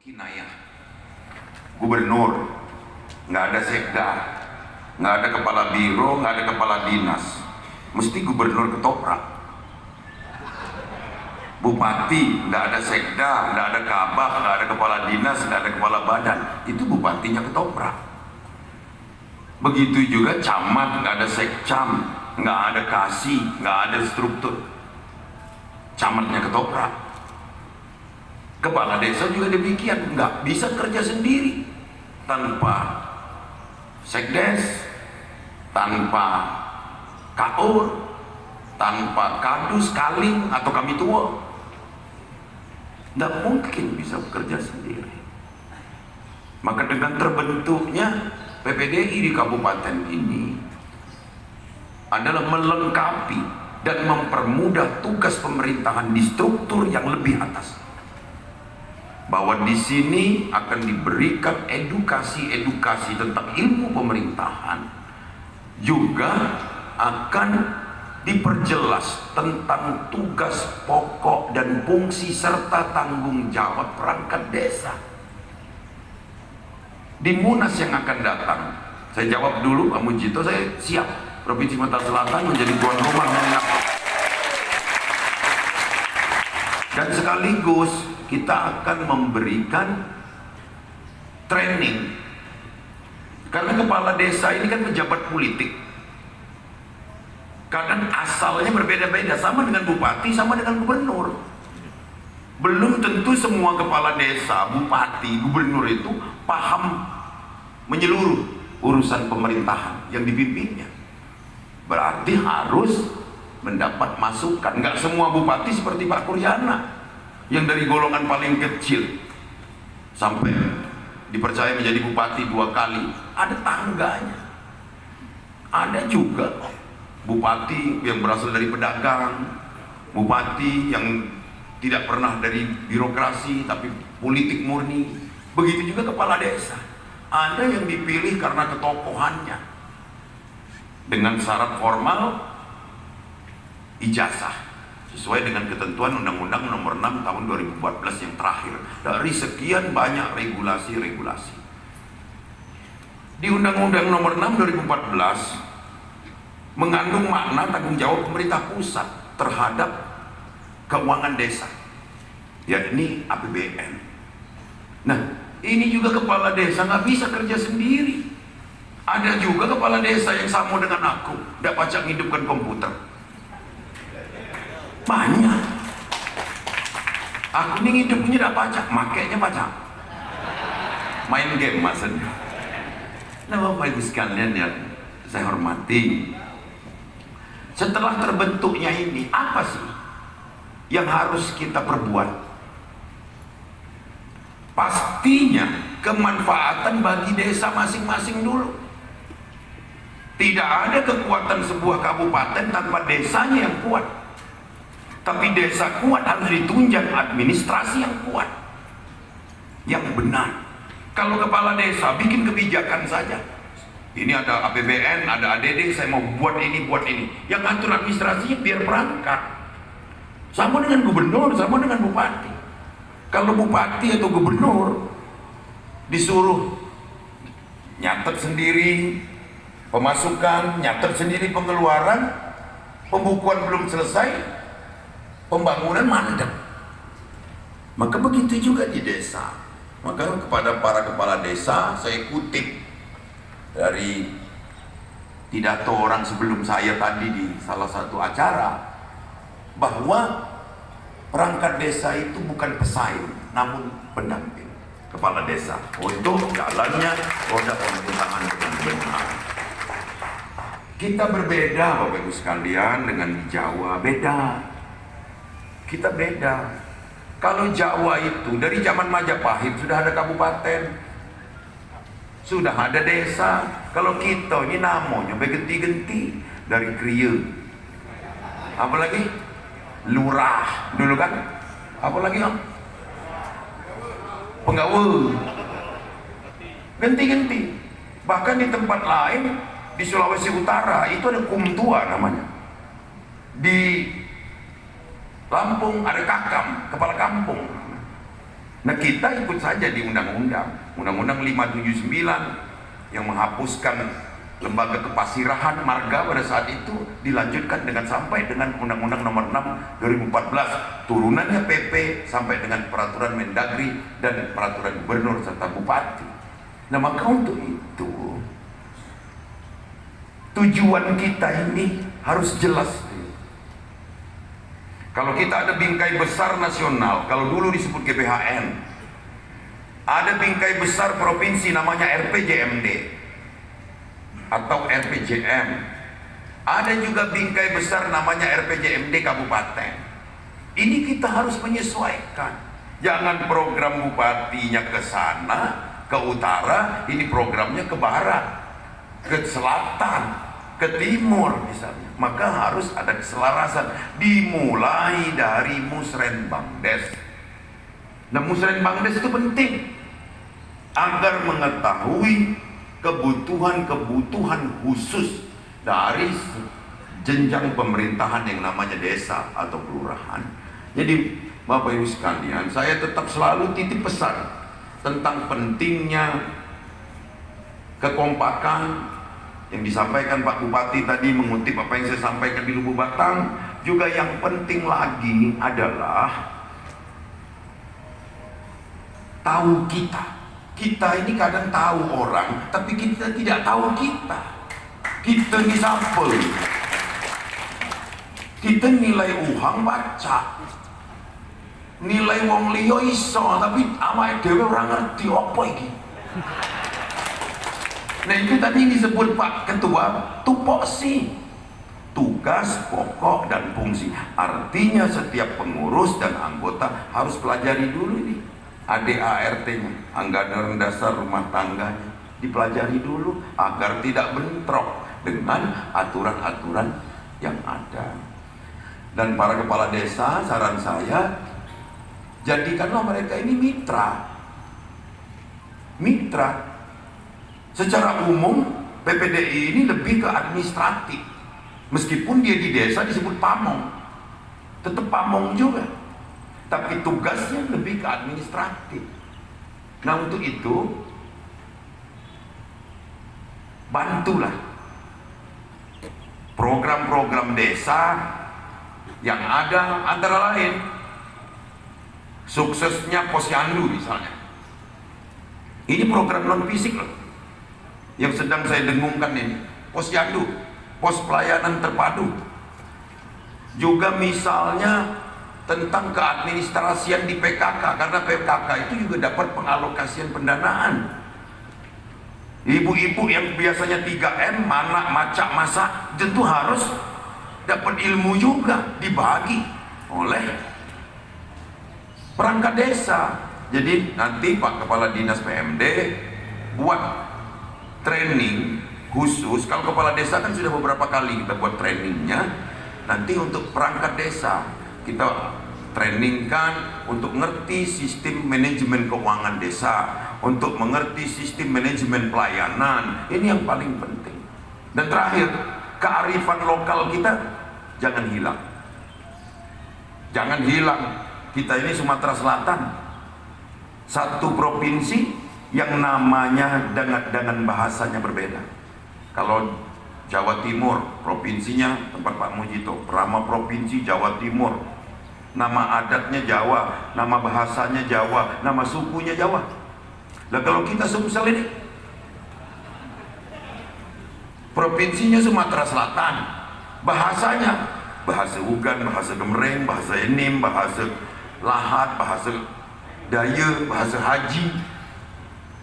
Kinayah gubernur, nggak ada sekda, nggak ada kepala biro, nggak ada kepala dinas, mesti gubernur ketoprak. Bupati nggak ada sekda, nggak ada kabak, nggak ada kepala dinas, nggak ada kepala badan, itu bupatinya ketoprak. Begitu juga camat, nggak ada sekcam, nggak ada kasih, nggak ada struktur, camatnya ketoprak. Kepala desa juga demikian, nggak bisa kerja sendiri tanpa sekdes, tanpa kaur, tanpa kadus, kaling atau kami tua. Nggak mungkin bisa bekerja sendiri. Maka dengan terbentuknya PPDI di kabupaten ini adalah melengkapi dan mempermudah tugas pemerintahan di struktur yang lebih atas. Bahwa di sini akan diberikan edukasi tentang ilmu pemerintahan, juga akan diperjelas tentang tugas pokok dan fungsi serta tanggung jawab perangkat desa. Di Munas yang akan datang, saya jawab dulu Pak Mujito, saya siap Provinsi Sumatera Selatan menjadi tuan rumah dan sekaligus kita akan memberikan training, karena kepala desa ini kan pejabat politik, kadang asalnya berbeda-beda, sama dengan bupati, sama dengan gubernur. Belum tentu semua kepala desa, bupati, gubernur itu paham menyeluruh urusan pemerintahan yang dipimpinnya. Berarti harus mendapat masukan. Nggak semua bupati seperti Pak Kuryana yang dari golongan paling kecil sampai dipercaya menjadi bupati 2 kali, ada tangganya. Ada juga bupati yang berasal dari pedagang, bupati yang tidak pernah dari birokrasi tapi politik murni. Begitu juga kepala desa, ada yang dipilih karena ketokohannya dengan syarat formal ijazah sesuai dengan ketentuan Undang-Undang Nomor 6 Tahun 2014 yang terakhir dari sekian banyak regulasi-regulasi. Di Undang-Undang Nomor 6 2014 mengandung makna tanggung jawab pemerintah pusat terhadap keuangan desa, yakni APBN. Nah, ini juga kepala desa nggak bisa kerja sendiri. Ada juga kepala desa yang sama dengan aku, tidak pacak hidupkan komputer. Banyak. Aku ini hidupnya tidak pacak, makainya pacak. Main game maksudnya. Nah, Bapak Ibu sekalian yang saya hormati, setelah terbentuknya ini, apa sih yang harus kita perbuat? Pastinya kemanfaatan bagi desa masing-masing dulu. Tidak ada kekuatan sebuah kabupaten tanpa desanya yang kuat. Tapi desa kuat harus ditunjang administrasi yang kuat, yang benar. Kalau kepala desa bikin kebijakan saja, ini ada APBN, ada ADD, saya mau buat ini, yang ngatur administrasinya biar perangkat. Sama dengan gubernur, sama dengan bupati. Kalau bupati atau gubernur disuruh nyatet sendiri pemasukan, nyatet sendiri pengeluaran, pembukuan belum selesai, pembangunan mandek. Maka begitu juga di desa. Maka kepada para kepala desa, saya kutip dari pidato orang sebelum saya tadi di salah satu acara, bahwa perangkat desa itu bukan pesaing, namun pendamping kepala desa untuk jalannya roda pemerintahan dengan benar. Kita berbeda Bapak Ibu sekalian dengan di Jawa, beda. Kita beda. Kalau Jawa itu dari zaman Majapahit sudah ada kabupaten, sudah ada desa. Kalau kita ini namanya berganti-ganti dari kriya, apalagi lurah dulu kan, apalagi penggawe, ganti-ganti. Bahkan di tempat lain di Sulawesi Utara itu ada kumtua namanya. Di Lampung ada kakam, kepala kampung. Nah, kita ikut saja di Undang-Undang 579 yang menghapuskan lembaga kepasirahan marga pada saat itu, dilanjutkan dengan sampai dengan Undang-Undang Nomor 6 2014, turunannya PP sampai dengan peraturan Mendagri dan peraturan gubernur serta bupati. Nah, maka untuk itu tujuan kita ini harus jelas. Kalau kita ada bingkai besar nasional, kalau dulu disebut GBHN, ada bingkai besar provinsi namanya RPJMD atau RPJM, ada juga bingkai besar namanya RPJMD kabupaten. Ini kita harus menyesuaikan. Jangan program bupatinya ke sana, ke utara, ini programnya ke barat, ke selatan, ke timur misalnya. Maka harus ada keselarasan, dimulai dari Musrenbangdes. Nah, Musrenbangdes itu penting agar mengetahui kebutuhan-kebutuhan khusus dari jenjang pemerintahan yang namanya desa atau kelurahan. Jadi Bapak Ibu sekalian, saya tetap selalu titip pesan tentang pentingnya kekompakan yang disampaikan Pak Bupati tadi, mengutip apa yang saya sampaikan di Lubuk Batang. Juga yang penting lagi adalah tahu kita. Kita ini kadang tahu orang, tapi kita tidak tahu kita. Kita ini siapa? Kita nilai uhang baca, nilai wong liya iso, tapi awake dhewe ora ngerti apa iki. Nah, itu tadi disebut Pak Ketua tupoksi, tugas pokok dan fungsi. Artinya setiap pengurus dan anggota harus pelajari dulu ini ADART-nya, anggaran dasar rumah tangganya, dipelajari dulu agar tidak bentrok dengan aturan-aturan yang ada. Dan para kepala desa, saran saya, jadikanlah mereka ini mitra. Secara umum PPDI ini lebih ke administratif. Meskipun dia di desa disebut pamong, tetap pamong juga, tapi tugasnya lebih ke administratif. Nah, untuk itu bantulah program-program desa yang ada, antara lain suksesnya Posyandu misalnya. Ini program non fisik loh yang sedang saya dengungkan ini, Posyandu, pos pelayanan terpadu. Juga misalnya tentang keadministrasian di PKK, karena PKK itu juga dapat pengalokasian pendanaan. Ibu-ibu yang biasanya 3M, mana, macak, masak, tentu harus dapat ilmu juga, dibagi oleh perangkat desa. Jadi nanti Pak Kepala Dinas PMD buat training khusus. Kalau kepala desa kan sudah beberapa kali kita buat trainingnya. Nanti untuk perangkat desa kita trainingkan untuk ngerti sistem manajemen keuangan desa, untuk mengerti sistem manajemen pelayanan. Ini yang paling penting. Dan terakhir, kearifan lokal kita jangan hilang. Jangan hilang. Kita ini Sumatera Selatan, satu provinsi yang namanya dengan bahasanya berbeda. Kalau Jawa Timur, provinsinya tempat Pak Mujito, Prama Provinsi Jawa Timur, nama adatnya Jawa, nama bahasanya Jawa, nama sukunya Jawa. Nah, kalau kita Sumsel ini provinsinya Sumatera Selatan, bahasanya bahasa Ugan, bahasa Gemreng, bahasa Enim, bahasa Lahat, bahasa Daya, bahasa Haji,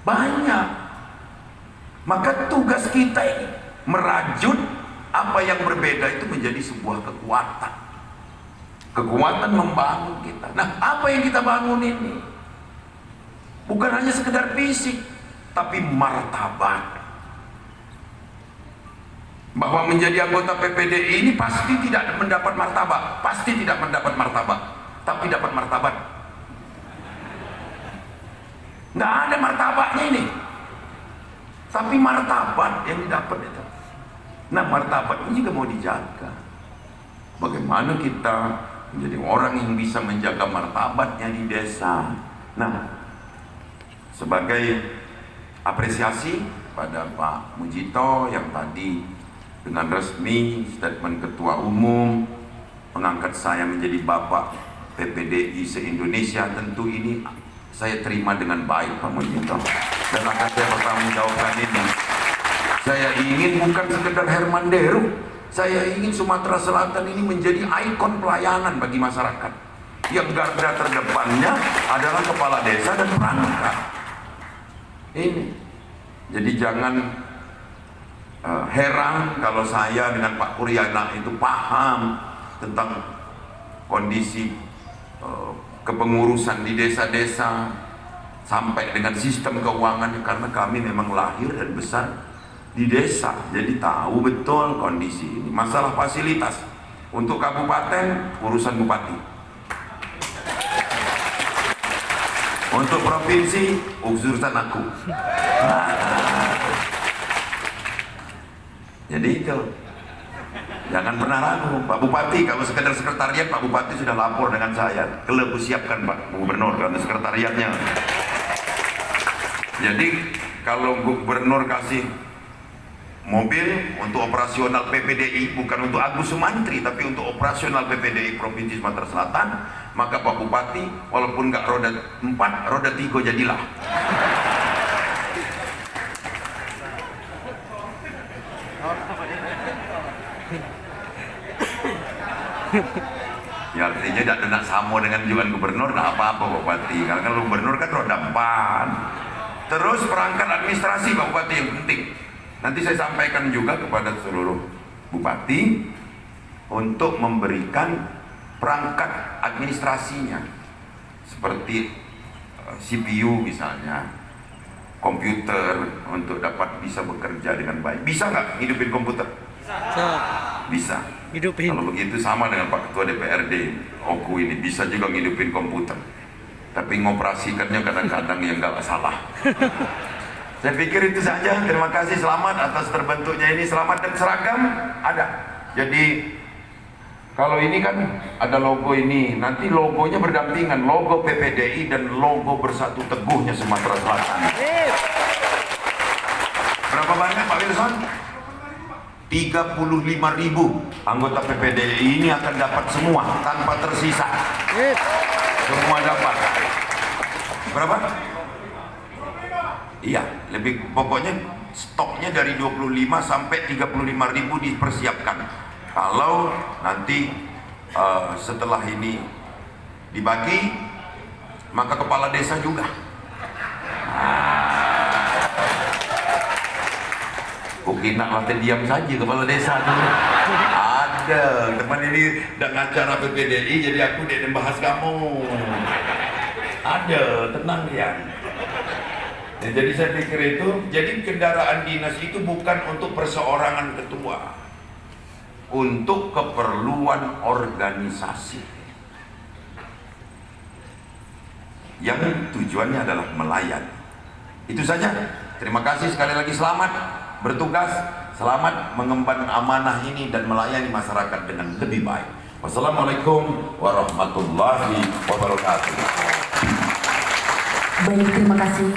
banyak. Maka tugas kita ini merajut apa yang berbeda itu menjadi sebuah kekuatan membangun kita. Nah, apa yang kita bangun ini bukan hanya sekedar fisik, tapi martabat. Bahwa menjadi anggota PPDI ini pasti tidak mendapat martabat, tapi dapat martabat. Nggak ada martabatnya ini, tapi martabat yang didapat itu. Nah, martabat ini juga mau dijaga. Bagaimana kita menjadi orang yang bisa menjaga martabatnya di desa. Nah, sebagai apresiasi pada Pak Mujito yang tadi dengan resmi statement Ketua Umum mengangkat saya menjadi Bapak PPDI se-Indonesia, tentu ini saya terima dengan baik Pak Mujito, dan akan saya bertanggungjawabkan ini. Saya ingin bukan sekedar Herman Deru, saya ingin Sumatera Selatan ini menjadi ikon pelayanan bagi masyarakat, yang garda terdepannya adalah kepala desa dan perangkat. Ini, jadi jangan heran kalau saya dengan Pak Kuryana itu paham tentang kondisi kepengurusan di desa-desa sampai dengan sistem keuangannya, karena kami memang lahir dan besar di desa, jadi tahu betul kondisi ini. Masalah fasilitas untuk kabupaten urusan bupati, untuk provinsi urusan aku. Jadi itu jangan pernah ragu. Pak Bupati kalau sekedar sekretariat, Pak Bupati sudah lapor dengan saya, kalau siapkan Pak Gubernur karena sekretariatnya. Jadi kalau Gubernur kasih mobil untuk operasional PPDI, bukan untuk Agus Sumantri tapi untuk operasional PPDI Provinsi Sumatera Selatan, maka Pak Bupati walaupun nggak roda 4, roda 3 jadilah. Ya artinya tidak nak sama dengan jualan gubernur, tidak apa-apa Pak Bupati, karena kalau gubernur kan roda 4. Terus perangkat administrasi Pak Bupati yang penting. Nanti saya sampaikan juga kepada seluruh bupati untuk memberikan perangkat administrasinya, seperti CPU misalnya, komputer untuk dapat bisa bekerja dengan baik. Bisa nggak hidupin komputer? Bisa. Hidupin. Kalau begitu sama dengan Pak Ketua DPRD Oku ini, bisa juga ngidupin komputer, tapi ngoperasikannya kadang-kadang yang nggak salah. Saya pikir itu saja. Terima kasih, selamat atas terbentuknya ini. Selamat dan seragam ada. Jadi kalau ini kan ada logo ini, nanti logonya berdampingan, logo PPDI dan logo Bersatu Teguhnya Sumatera Selatan. Berapa banyak Pak Wilson? 35.000 anggota PPDI ini akan dapat semua tanpa tersisa. Semua dapat. Berapa? Iya, lebih pokoknya stoknya dari 25 sampai 35.000 dipersiapkan. Kalau nanti setelah ini dibagi, maka kepala desa juga. Kukina nanti diam saja kepala desa dulu. Ada teman ini dan acara PPDI, jadi aku dia membahas kamu. Ada, tenang ya. Ya, jadi saya pikir itu, jadi kendaraan dinas itu bukan untuk perseorangan ketua, untuk keperluan organisasi yang tujuannya adalah melayani. Itu saja. Terima kasih sekali lagi, selamat bertugas, selamat mengemban amanah ini dan melayani masyarakat dengan lebih baik. Wassalamualaikum warahmatullahi wabarakatuh. Baik, terima kasih.